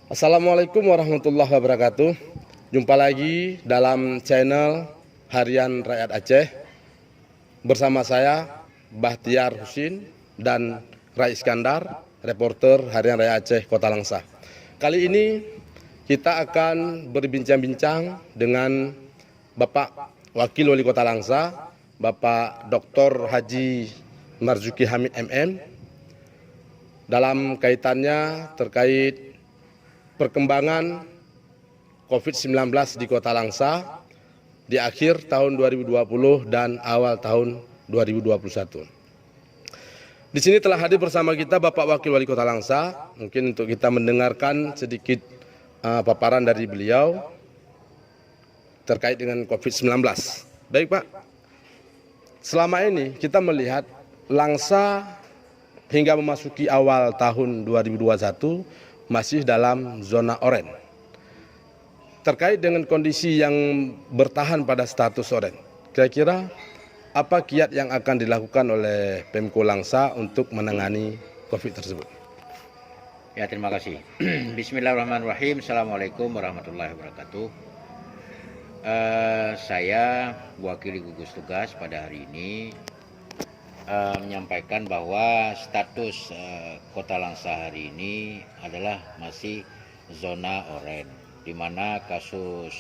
Assalamualaikum warahmatullahi wabarakatuh. Jumpa lagi dalam channel Harian Rakyat Aceh bersama saya Bahtiar Husin dan Rai Iskandar, reporter Harian Rakyat Aceh Kota Langsa. Kali ini kita akan berbincang-bincang dengan Bapak Wakil Wali Kota Langsa, Bapak Dr. Haji Marzuki Hamid MM, dalam kaitannya terkait perkembangan COVID-19 di Kota Langsa di akhir tahun 2020 dan awal tahun 2021. Di sini telah hadir bersama kita Bapak Wakil Wali Kota Langsa, mungkin untuk kita mendengarkan sedikit paparan dari beliau terkait dengan COVID-19. Baik Pak, selama ini kita melihat Langsa hingga memasuki awal tahun 2021 masih dalam zona oranye. Terkait dengan kondisi yang bertahan pada status oranye, kira-kira apa kiat yang akan dilakukan oleh Pemko Langsa untuk menangani COVID tersebut? Ya, terima kasih. Bismillahirrahmanirrahim. Assalamualaikum warahmatullahi wabarakatuh. Saya wakili gugus tugas pada hari ini menyampaikan bahwa status Kota Langsa hari ini adalah masih zona oranye, di mana kasus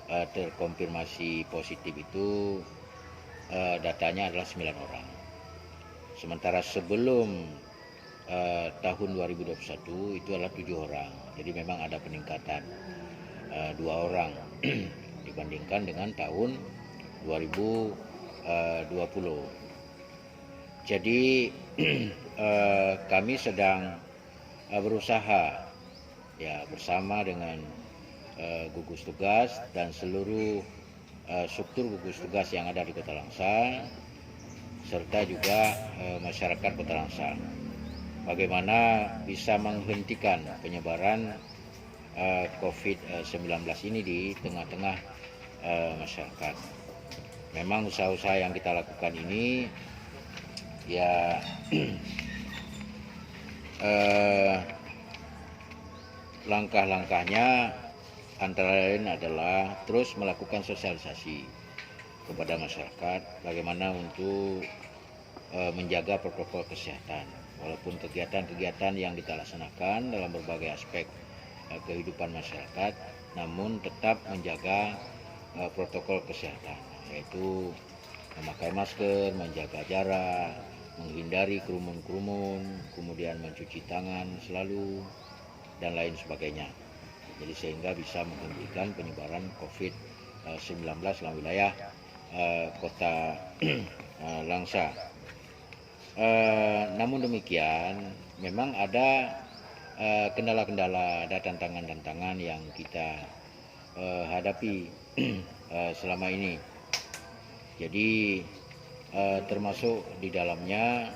terkonfirmasi positif itu datanya adalah 9 orang. Sementara sebelum tahun 2021 itu adalah 7 orang. Jadi memang ada peningkatan 2 orang dibandingkan dengan tahun 2020. Jadi kami sedang berusaha ya bersama dengan gugus tugas dan seluruh struktur gugus tugas yang ada di Kota Langsa serta juga masyarakat Kota Langsa, bagaimana bisa menghentikan penyebaran COVID-19 ini di tengah-tengah masyarakat. Memang usaha-usaha yang kita lakukan ini ya langkah-langkahnya antara lain adalah terus melakukan sosialisasi kepada masyarakat bagaimana untuk menjaga protokol kesehatan. Walaupun kegiatan-kegiatan yang kita laksanakan dalam berbagai aspek kehidupan masyarakat, namun tetap menjaga protokol kesehatan, yaitu memakai masker, menjaga jarak, menghindari kerumun-kerumun, kemudian mencuci tangan selalu, dan lain sebagainya. Jadi sehingga bisa menghentikan penyebaran COVID-19 dalam wilayah Kota Langsa. Namun demikian, memang ada kendala-kendala, ada tantangan-tantangan yang kita hadapi selama ini. Jadi termasuk di dalamnya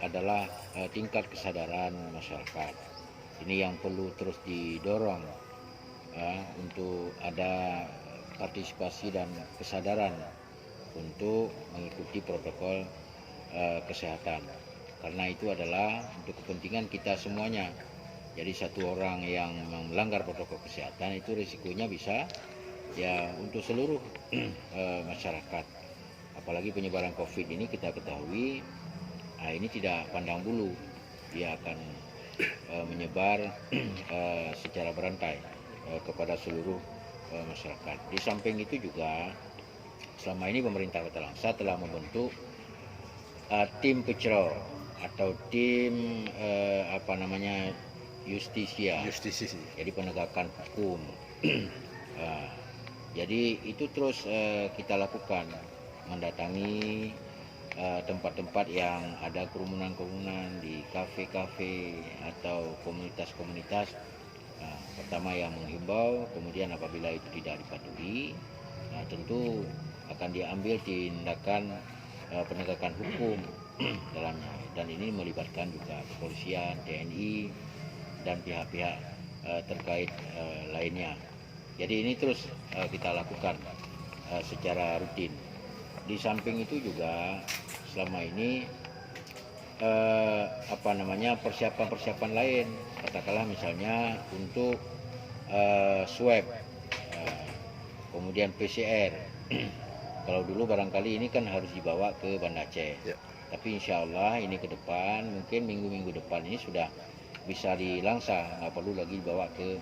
adalah tingkat kesadaran masyarakat. Ini yang perlu terus didorong untuk ada partisipasi dan kesadaran untuk mengikuti protokol kesehatan. Karena itu adalah untuk kepentingan kita semuanya. Jadi satu orang yang melanggar protokol kesehatan itu risikonya bisa ya untuk seluruh masyarakat. Apalagi penyebaran COVID ini kita ketahui, ini tidak pandang bulu, dia akan menyebar secara berantai kepada seluruh masyarakat. Di samping itu juga selama ini pemerintah Kota Langsa telah membentuk tim pecero atau tim justisia, jadi penegakan hukum. Jadi itu terus kita lakukan, mendatangi tempat-tempat yang ada kerumunan-kerumunan di kafe-kafe atau komunitas-komunitas. Pertama yang menghimbau, kemudian apabila itu tidak dipatuhi, tentu akan diambil tindakan penegakan hukum dalamnya. Dan ini melibatkan juga kepolisian, TNI, dan pihak-pihak terkait lainnya. Jadi ini terus kita lakukan secara rutin. Di samping itu juga selama ini persiapan-persiapan lain, katakanlah misalnya untuk swab, eh, kemudian PCR. Kalau dulu barangkali ini kan harus dibawa ke Banda Aceh, Ya. tapi insya Allah ini ke depan, mungkin minggu-minggu depan ini sudah bisa dilangsa, nggak perlu lagi dibawa ke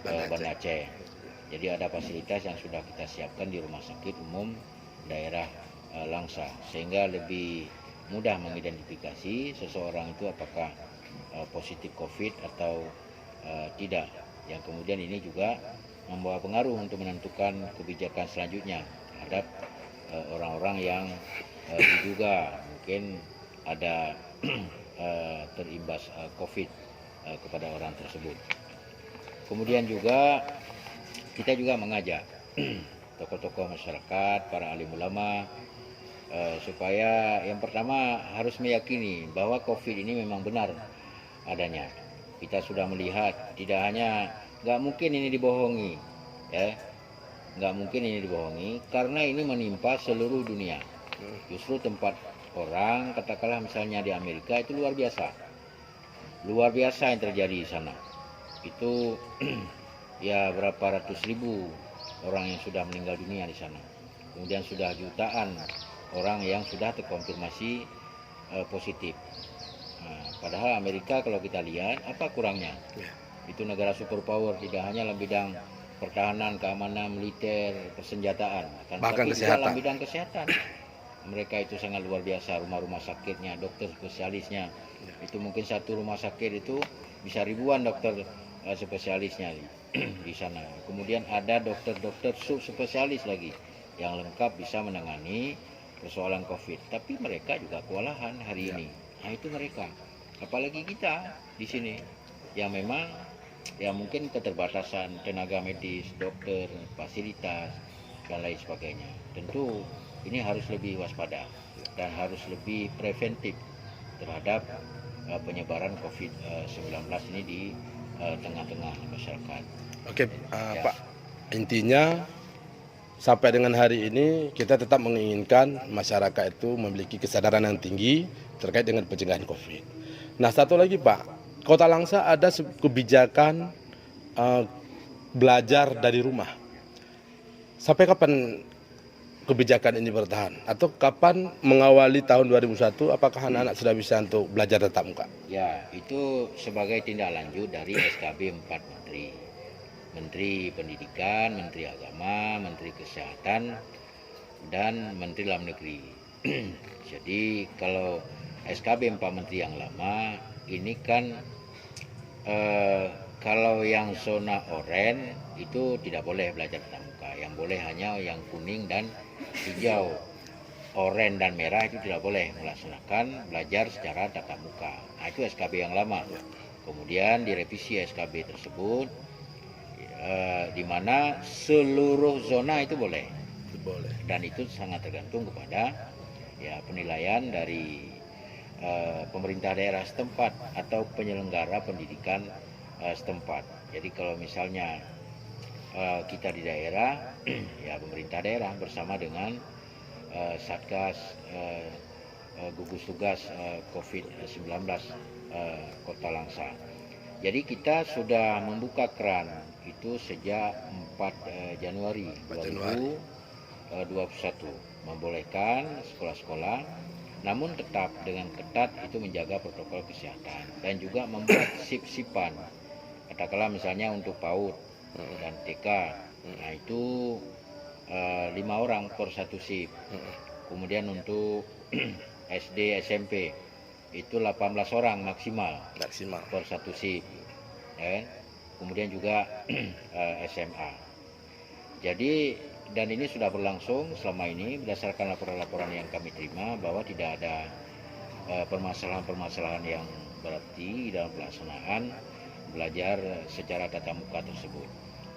Banda Aceh. Jadi ada fasilitas yang sudah kita siapkan di Rumah Sakit Umum Daerah Langsa, sehingga lebih mudah mengidentifikasi seseorang itu apakah positif COVID atau tidak. Yang kemudian ini juga membawa pengaruh untuk menentukan kebijakan selanjutnya terhadap orang-orang yang diduga mungkin ada terimbas COVID kepada orang tersebut. Kemudian juga kita juga mengajak tokoh-tokoh masyarakat, para alim ulama, supaya yang pertama harus meyakini bahwa COVID ini memang benar adanya. Kita sudah melihat, tidak hanya, nggak mungkin ini dibohongi, ya, nggak mungkin ini dibohongi, karena ini menimpa seluruh dunia. Justru tempat orang, katakanlah misalnya di Amerika itu luar biasa yang terjadi di sana. Itu ya berapa ratus ribu orang yang sudah meninggal dunia di sana. Kemudian sudah jutaan orang yang sudah terkonfirmasi positif. Nah, padahal Amerika kalau kita lihat apa kurangnya? Itu negara superpower, tidak hanya dalam bidang pertahanan, keamanan, militer, persenjataan, Bahkan tapi juga kesehatan. dalam bidang kesehatan. Mereka itu sangat luar biasa, rumah-rumah sakitnya, dokter spesialisnya. Itu mungkin satu rumah sakit itu bisa ribuan dokter spesialisnya di sana. Kemudian ada dokter-dokter subspesialis lagi yang lengkap bisa menangani persoalan COVID. Tapi mereka juga kewalahan hari ini. Nah itu mereka. Apalagi kita di sini yang memang ya mungkin keterbatasan tenaga medis, dokter, fasilitas dan lain sebagainya. Tentu ini harus lebih waspada dan harus lebih preventif terhadap penyebaran COVID-19 ini di tengah-tengah masyarakat. Oke, Pak. Intinya sampai dengan hari ini kita tetap menginginkan masyarakat itu memiliki kesadaran yang tinggi terkait dengan pencegahan COVID. Nah, satu lagi Pak, Kota Langsa ada kebijakan belajar dari rumah. Sampai kapan kebijakan ini bertahan? Atau kapan mengawali tahun 2001, apakah anak-anak sudah bisa untuk belajar tatap muka? Ya, itu sebagai tindak lanjut dari SKB 4 Menteri. Menteri Pendidikan, Menteri Agama, Menteri Kesehatan, dan Menteri Dalam Negeri. Jadi kalau SKB 4 Menteri yang lama, ini kan kalau yang zona oranye itu tidak boleh belajar tatap muka. Yang boleh hanya yang kuning dan hijau. Oranye dan merah itu tidak boleh melaksanakan belajar secara tatap muka. Nah, itu SKB yang lama. Kemudian direvisi SKB tersebut, di mana seluruh zona itu boleh. Dan itu sangat tergantung kepada ya penilaian dari pemerintah daerah setempat atau penyelenggara pendidikan setempat. Jadi kalau misalnya kita di daerah, ya pemerintah daerah bersama dengan Satgas gugus tugas COVID-19 Kota Langsa. Jadi kita sudah membuka keran itu sejak 4 Januari 2021, membolehkan sekolah-sekolah, namun tetap dengan ketat itu menjaga protokol kesehatan dan juga membuat sip-sipan. Katakanlah misalnya untuk PAUD dan TK, nah itu 5 orang per satu sip. Kemudian untuk SD, SMP itu 18 orang maksimal per satu sip. Ya. Kemudian juga SMA. Jadi dan ini sudah berlangsung selama ini berdasarkan laporan-laporan yang kami terima bahwa tidak ada permasalahan-permasalahan yang berarti dalam pelaksanaan belajar secara tatap muka tersebut.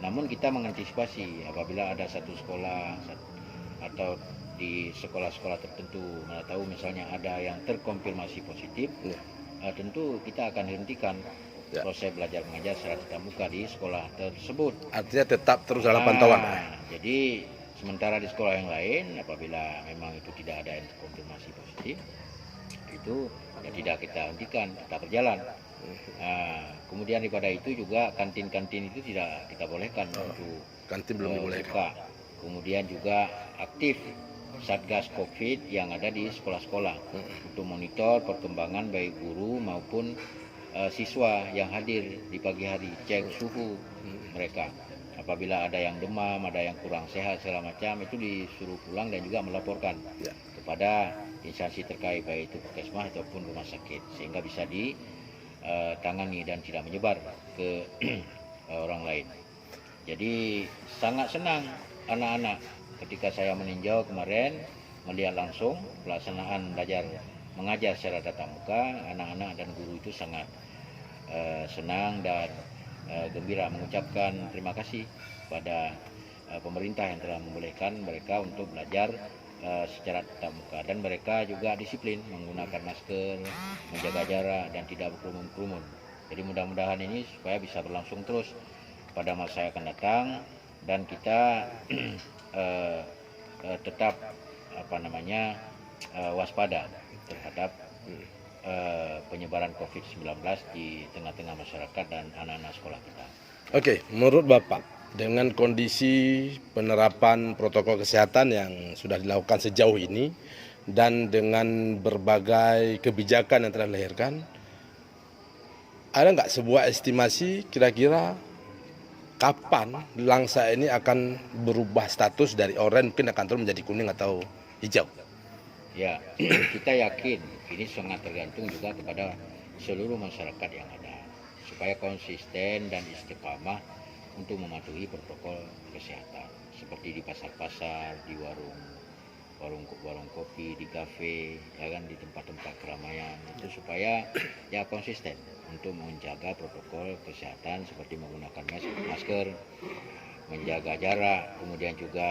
Namun kita mengantisipasi apabila ada satu sekolah atau di sekolah-sekolah tertentu, mana tahu misalnya ada yang terkonfirmasi positif, tentu kita akan hentikan proses belajar mengajar secara tatap muka di sekolah tersebut. Artinya tetap terus dalam pantauan. Jadi sementara di sekolah yang lain apabila memang itu tidak ada yang terkonfirmasi positif, itu ya tidak kita hentikan, tetap berjalan. Kemudian daripada itu juga kantin-kantin itu tidak kita bolehkan untuk Kantin belum dibolehkan. buka. Kemudian juga aktif Satgas COVID yang ada di sekolah-sekolah untuk monitor perkembangan baik guru maupun siswa yang hadir di pagi hari, cek suhu mereka. Apabila ada yang demam, ada yang kurang sehat segala macam, itu disuruh pulang dan juga melaporkan kepada instansi terkait baik itu puskesmas ataupun rumah sakit sehingga bisa ditangani dan tidak menyebar ke orang lain. Jadi sangat senang anak-anak ketika saya meninjau kemarin melihat langsung pelaksanaan belajar mengajar secara tatap muka, anak-anak dan guru itu sangat senang dan gembira mengucapkan terima kasih pada pemerintah yang telah membolehkan mereka untuk belajar secara tatap muka, dan mereka juga disiplin menggunakan masker, menjaga jarak dan tidak berkerumun-kerumun. Jadi mudah-mudahan ini supaya bisa berlangsung terus pada masa yang akan datang dan kita tetap waspada terhadap penyebaran COVID-19 di tengah-tengah masyarakat dan anak-anak sekolah kita. Oke, menurut Bapak, dengan kondisi penerapan protokol kesehatan yang sudah dilakukan sejauh ini dan dengan berbagai kebijakan yang telah dilahirkan, ada nggak sebuah estimasi kira-kira kapan Langsa ini akan berubah status dari oranye mungkin akan terus menjadi kuning atau hijau? Ya, kita yakin ini sangat tergantung juga kepada seluruh masyarakat yang ada supaya konsisten dan istiqamah untuk mematuhi protokol kesehatan seperti di pasar-pasar, di warung kopi, di kafe, ya kan, di tempat-tempat keramaian itu supaya ya konsisten untuk menjaga protokol kesehatan seperti menggunakan masker, menjaga jarak, kemudian juga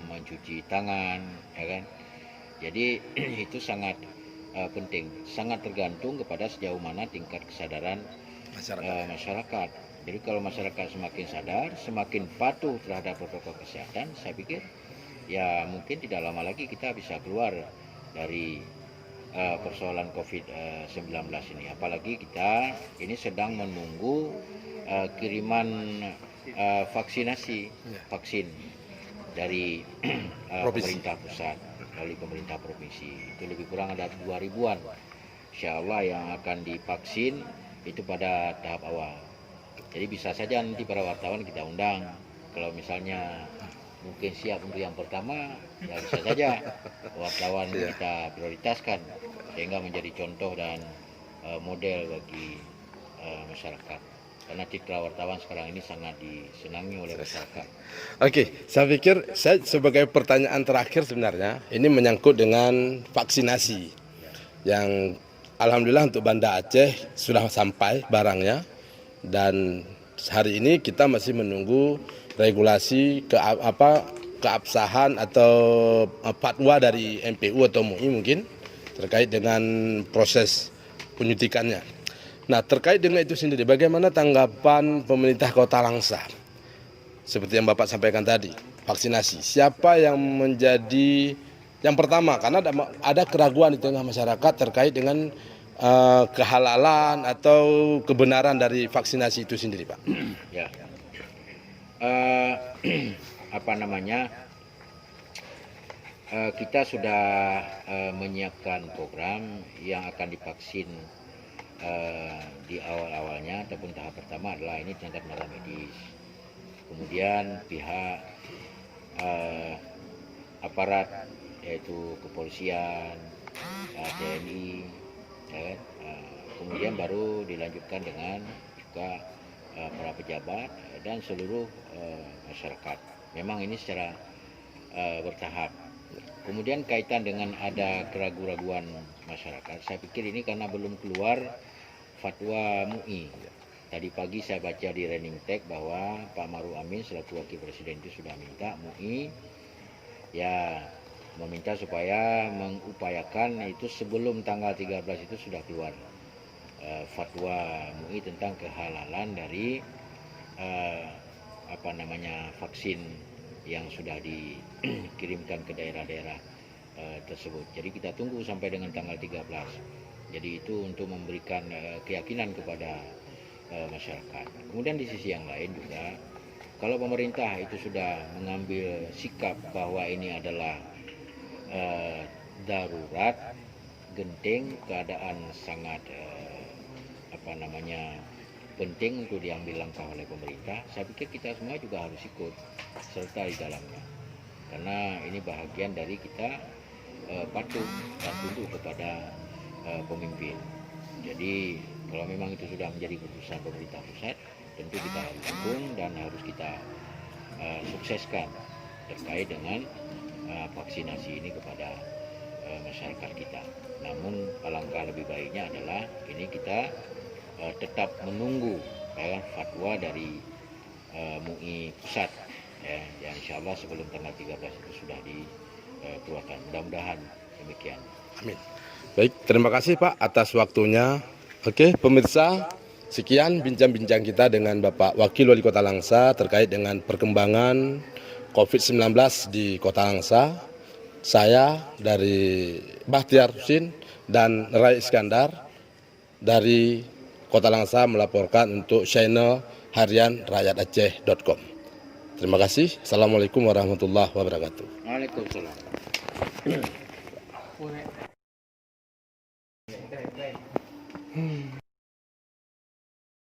mencuci tangan, ya kan. Jadi itu sangat penting, sangat tergantung kepada sejauh mana tingkat kesadaran masyarakat. Jadi kalau masyarakat semakin sadar, semakin patuh terhadap protokol kesehatan, saya pikir ya mungkin tidak lama lagi kita bisa keluar dari persoalan COVID-19 ini. Apalagi kita ini sedang menunggu kiriman vaksin dari pemerintah pusat dari pemerintah provinsi. Itu lebih kurang ada 2.000-an insya Allah yang akan divaksin itu pada tahap awal. Jadi bisa saja nanti para wartawan kita undang, kalau misalnya mungkin siap untuk yang pertama, ya bisa saja wartawan kita prioritaskan sehingga menjadi contoh dan model bagi masyarakat. Karena citra wartawan sekarang ini sangat disenangi oleh masyarakat. Oke, saya pikir saya sebagai pertanyaan terakhir sebenarnya ini menyangkut dengan vaksinasi yang alhamdulillah untuk Banda Aceh sudah sampai barangnya dan hari ini kita masih menunggu regulasi keabsahan atau fatwa dari MPU atau MUI mungkin terkait dengan proses penyuntikannya. Nah, terkait dengan itu sendiri, bagaimana tanggapan pemerintah Kota Langsa? Seperti yang Bapak sampaikan tadi, vaksinasi. Siapa yang menjadi yang pertama? Karena ada keraguan di tengah masyarakat terkait dengan kehalalan atau kebenaran dari vaksinasi itu sendiri, Pak. Ya, kita sudah menyiapkan program yang akan divaksin di awal-awalnya ataupun tahap pertama adalah ini tenaga medis. Kemudian pihak aparat yaitu kepolisian, TNI, ya, kemudian baru dilanjutkan dengan juga para pejabat dan seluruh masyarakat. Memang ini secara bertahap. Kemudian kaitan dengan ada keraguan-raguan masyarakat, saya pikir ini karena belum keluar fatwa MUI. Tadi pagi saya baca di Running Tech bahwa Pak Maruf Amin selaku Wakil Presiden itu sudah minta MUI ya meminta supaya mengupayakan itu sebelum tanggal 13 itu sudah keluar fatwa MUI tentang kehalalan dari vaksin yang sudah dikirimkan ke daerah-daerah tersebut. Jadi kita tunggu sampai dengan tanggal 13. Jadi itu untuk memberikan keyakinan kepada masyarakat. Kemudian di sisi yang lain juga, kalau pemerintah itu sudah mengambil sikap bahwa ini adalah darurat, genting, keadaan sangat penting untuk diambil langkah oleh pemerintah, saya pikir kita semua juga harus ikut serta di dalamnya. Karena ini bahagian dari kita patuh dan tunduk kepada pemimpin. Jadi kalau memang itu sudah menjadi keputusan pemerintah pusat, tentu kita harus dukung dan harus kita sukseskan terkait dengan vaksinasi ini kepada masyarakat kita. Namun alangkah lebih baiknya adalah ini kita tetap menunggu fatwa dari MUI pusat ya, yang insya Allah sebelum tanggal 13 itu sudah dikeluarkan. Mudah-mudahan demikian. Amin. Baik, terima kasih Pak atas waktunya. Oke, pemirsa, sekian bincang-bincang kita dengan Bapak Wakil Wali Kota Langsa terkait dengan perkembangan COVID-19 di Kota Langsa. Saya dari Bahtiar Husin dan Rai Iskandar dari Kota Langsa melaporkan untuk channel harian rakyat Aceh.com. Terima kasih. Assalamualaikum warahmatullahi wabarakatuh. Waalaikumsalam.